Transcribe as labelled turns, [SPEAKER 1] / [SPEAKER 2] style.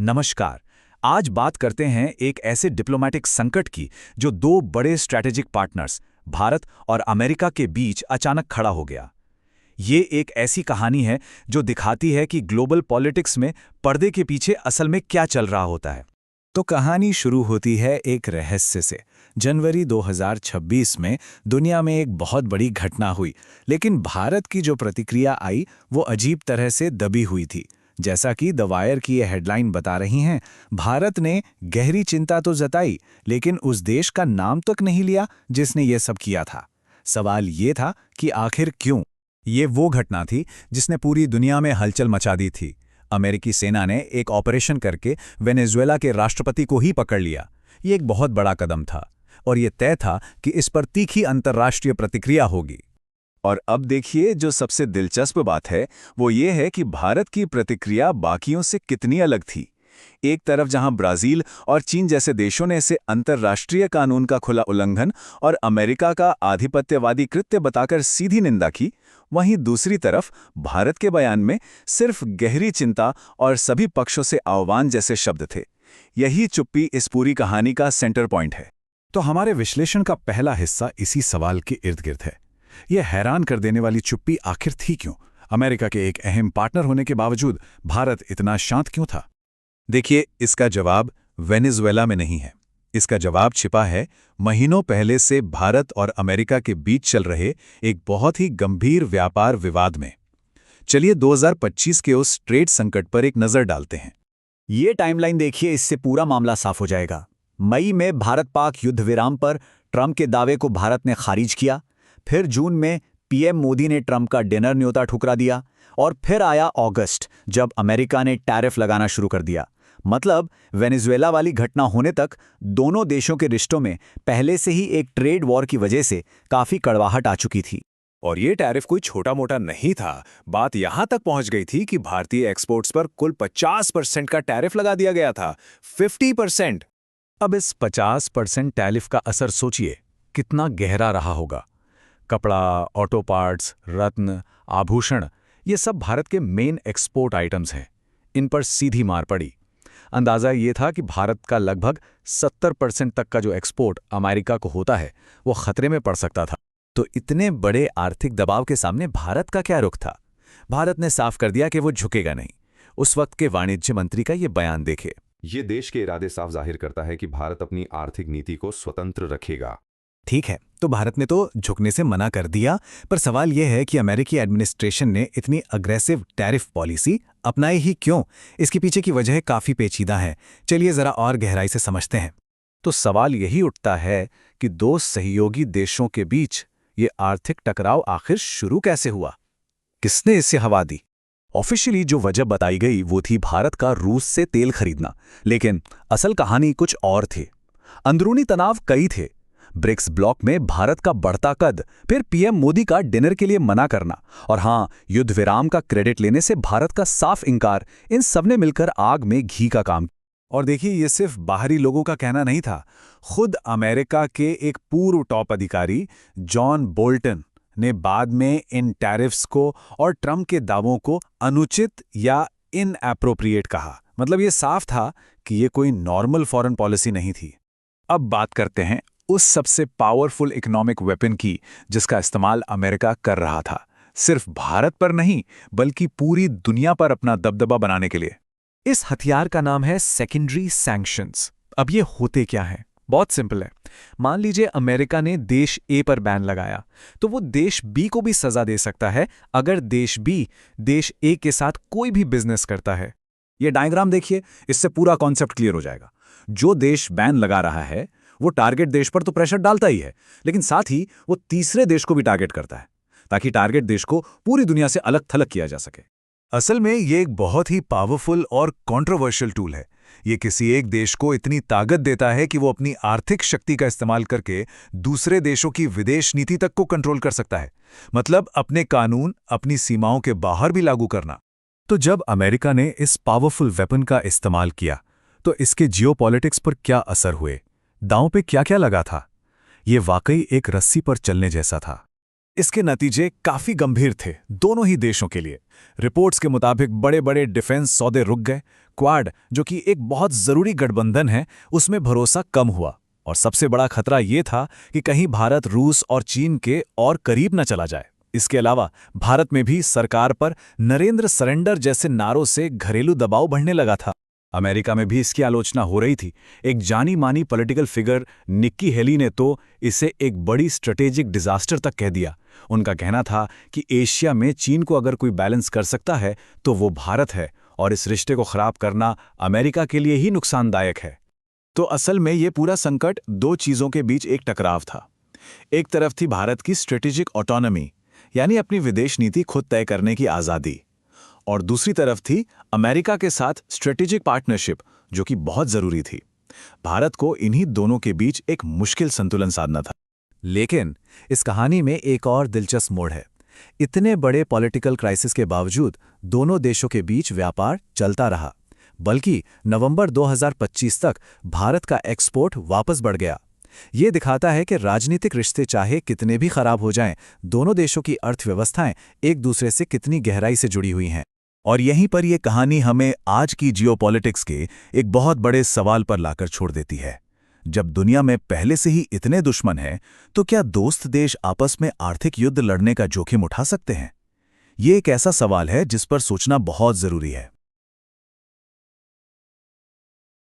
[SPEAKER 1] नमस्कार। आज बात करते हैं एक ऐसे डिप्लोमेटिक संकट की जो दो बड़े स्ट्रैटेजिक पार्टनर्स भारत और अमेरिका के बीच अचानक खड़ा हो गया। ये एक ऐसी कहानी है जो दिखाती है कि ग्लोबल पॉलिटिक्स में पर्दे के पीछे असल में क्या चल रहा होता है। तो कहानी शुरू होती है एक रहस्य से। जनवरी 2026 में दुनिया में एक बहुत बड़ी घटना हुई, लेकिन भारत की जो प्रतिक्रिया आई वो अजीब तरह से दबी हुई थी। जैसा कि द वायर की ये हेडलाइन बता रही हैं, भारत ने गहरी चिंता तो जताई, लेकिन उस देश का नाम तक नहीं लिया जिसने ये सब किया था। सवाल ये था कि आखिर क्यों? ये वो घटना थी जिसने पूरी दुनिया में हलचल मचा दी थी। अमेरिकी सेना ने एक ऑपरेशन करके वेनेजुएला के राष्ट्रपति को ही पकड़ लिया। ये एक बहुत बड़ा कदम था और ये तय था कि इस पर तीखी अंतर्राष्ट्रीय प्रतिक्रिया होगी। और अब देखिए, जो सबसे दिलचस्प बात है वो ये है कि भारत की प्रतिक्रिया बाकियों से कितनी अलग थी। एक तरफ जहां ब्राजील और चीन जैसे देशों ने इसे अंतर्राष्ट्रीय कानून का खुला उल्लंघन और अमेरिका का आधिपत्यवादी कृत्य बताकर सीधी निंदा की, वहीं दूसरी तरफ भारत के बयान में सिर्फ गहरी चिंता और सभी पक्षों से आह्वान जैसे शब्द थे। यही चुप्पी इस पूरी कहानी का सेंटर पॉइंट है। तो हमारे विश्लेषण का पहला हिस्सा इसी सवाल के इर्द गिर्द है। यह हैरान कर देने वाली चुप्पी आखिर थी क्यों? अमेरिका के एक अहम पार्टनर होने के बावजूद भारत इतना शांत क्यों था? देखिए, इसका जवाब वेनेजुएला में नहीं है। इसका जवाब छिपा है महीनों पहले से भारत और अमेरिका के बीच चल रहे एक बहुत ही गंभीर व्यापार विवाद में। चलिए 2025 के उस ट्रेड संकट पर एक नजर डालते हैं।
[SPEAKER 2] ये टाइमलाइन देखिए, इससे पूरा मामला साफ हो जाएगा। मई में भारत-पाक युद्ध विराम पर ट्रंप के दावे को भारत ने खारिज किया। फिर जून में पीएम मोदी ने ट्रंप का डिनर न्योता ठुकरा दिया। और फिर आया अगस्त, जब अमेरिका ने टैरिफ लगाना शुरू कर दिया। मतलब वेनेजुएला वाली घटना होने तक दोनों देशों के रिश्तों में पहले से ही एक ट्रेड वॉर की वजह से काफी कड़वाहट आ चुकी थी।
[SPEAKER 1] और ये टैरिफ कोई छोटा मोटा नहीं था। बात यहां तक पहुंच गई थी कि भारतीय एक्सपोर्ट्स पर कुल 50% का टैरिफ लगा दिया गया था। 50%। अब इस 50% टैरिफ का असर सोचिए, कितना गहरा रहा होगा। कपड़ा, ऑटो पार्ट्स, रत्न, आभूषण, ये सब भारत के मेन एक्सपोर्ट आइटम्स हैं। इन पर सीधी मार पड़ी। अंदाज़ा ये था कि भारत का लगभग 70% तक का जो एक्सपोर्ट अमेरिका को होता है वो खतरे में पड़ सकता था। तो इतने बड़े आर्थिक दबाव के सामने भारत का क्या रुख था? भारत ने साफ कर दिया कि वो झुकेगा नहीं। उस वक्त के वाणिज्य मंत्री का ये बयान देखे।
[SPEAKER 3] ये देश के इरादे साफ जाहिर करता है कि भारत अपनी आर्थिक नीति को स्वतंत्र रखेगा।
[SPEAKER 1] ठीक है, तो भारत ने तो झुकने से मना कर दिया, पर सवाल यह है कि अमेरिकी एडमिनिस्ट्रेशन ने इतनी अग्रेसिव टैरिफ पॉलिसी अपनाई ही क्यों? इसके पीछे की वजह काफ़ी पेचीदा है। चलिए ज़रा और गहराई से समझते हैं। तो सवाल यही उठता है कि दो सहयोगी देशों के बीच ये आर्थिक टकराव आखिर शुरू कैसे हुआ? किसने इसे हवा दी? ऑफिशियली जो वजह बताई गई वो थी भारत का रूस से तेल खरीदना, लेकिन असल कहानी कुछ और थी। अंदरूनी तनाव कई थे। ब्रिक्स ब्लॉक में भारत का बढ़ता कद, फिर पीएम मोदी का डिनर के लिए मना करना, और हाँ, युद्ध विराम का क्रेडिट लेने से भारत का साफ इनकार, इन सबने मिलकर आग में घी का काम। और देखिए, ये सिर्फ बाहरी लोगों का कहना नहीं था। खुद अमेरिका के एक पूर्व टॉप अधिकारी जॉन बोल्टन ने बाद में इन टैरिफ्स को और ट्रंप के दावों को अनुचित या इनएप्रोप्रिएट कहा। मतलब ये साफ था कि ये कोई नॉर्मल फॉरेन पॉलिसी नहीं थी। अब बात करते हैं उस सबसे पावरफुल इकोनॉमिक वेपन की जिसका इस्तेमाल अमेरिका कर रहा था, सिर्फ भारत पर नहीं बल्कि पूरी दुनिया पर अपना दबदबा बनाने के लिए। इस हथियार का नाम है सेकेंडरी सैंक्शंस। अब ये होते क्या हैं? बहुत सिंपल है। मान लीजिए अमेरिका ने देश ए पर बैन लगाया, तो वो देश बी को भी सजा दे सकता है अगर देश बी देश ए के साथ कोई भी बिजनेस करता है। ये डायग्राम देखिए, इससे पूरा कॉन्सेप्ट क्लियर हो जाएगा। जो देश बैन लगा रहा है वो टारगेट देश पर तो प्रेशर डालता ही है, लेकिन साथ ही वो तीसरे देश को भी टारगेट करता है ताकि टारगेट देश को पूरी दुनिया से अलग थलग किया जा सके। असल में ये एक बहुत ही पावरफुल और कंट्रोवर्शियल टूल है। ये किसी एक देश को इतनी ताकत देता है कि वो अपनी आर्थिक शक्ति का इस्तेमाल करके दूसरे देशों की विदेश नीति तक को कंट्रोल कर सकता है। मतलब अपने कानून अपनी सीमाओं के बाहर भी लागू करना। तो जब अमेरिका ने इस पावरफुल वेपन का इस्तेमाल किया तो इसके जियोपॉलिटिक्स पर क्या असर हुए? दांव पे क्या क्या लगा था? ये वाकई एक रस्सी पर चलने जैसा था। इसके नतीजे काफी गंभीर थे दोनों ही देशों के लिए। रिपोर्ट्स के मुताबिक बड़े बड़े डिफेंस सौदे रुक गए, क्वाड, जो कि एक बहुत जरूरी गठबंधन है, उसमें भरोसा कम हुआ। और सबसे बड़ा खतरा ये था कि कहीं भारत रूस और चीन के और करीब न चला जाए। इसके अलावा भारत में भी सरकार पर नरेंद्र सरेंडर जैसे नारों से घरेलू दबाव बढ़ने लगा था। अमेरिका में भी इसकी आलोचना हो रही थी। एक जानी मानी पॉलिटिकल फिगर निक्की हेली ने तो इसे एक बड़ी स्ट्रेटेजिक डिजास्टर तक कह दिया। उनका कहना था कि एशिया में चीन को अगर कोई बैलेंस कर सकता है तो वो भारत है, और इस रिश्ते को खराब करना अमेरिका के लिए ही नुकसानदायक है। तो असल में ये पूरा संकट दो चीज़ों के बीच एक टकराव था। एक तरफ थी भारत की स्ट्रेटेजिक ऑटोनॉमी, यानी अपनी विदेश नीति खुद तय करने की आज़ादी, और दूसरी तरफ थी अमेरिका के साथ स्ट्रेटेजिक पार्टनरशिप, जो कि बहुत ज़रूरी थी। भारत को इन्हीं दोनों के बीच एक मुश्किल संतुलन साधना था। लेकिन इस कहानी में एक और दिलचस्प मोड़ है। इतने बड़े पॉलिटिकल क्राइसिस के बावजूद दोनों देशों के बीच व्यापार चलता रहा, बल्कि नवंबर 2025 तक भारत का एक्सपोर्ट वापस बढ़ गया। ये दिखाता है कि राजनीतिक रिश्ते चाहे कितने भी खराब हो जाएं, दोनों देशों की अर्थव्यवस्थाएं एक दूसरे से कितनी गहराई से जुड़ी हुई हैं। और यहीं पर यह कहानी हमें आज की जियोपॉलिटिक्स के एक बहुत बड़े सवाल पर लाकर छोड़ देती है। जब दुनिया में पहले से ही इतने दुश्मन हैं, तो क्या दोस्त देश आपस में आर्थिक युद्ध लड़ने का जोखिम उठा सकते हैं? ये एक ऐसा सवाल है जिस पर सोचना बहुत जरूरी है।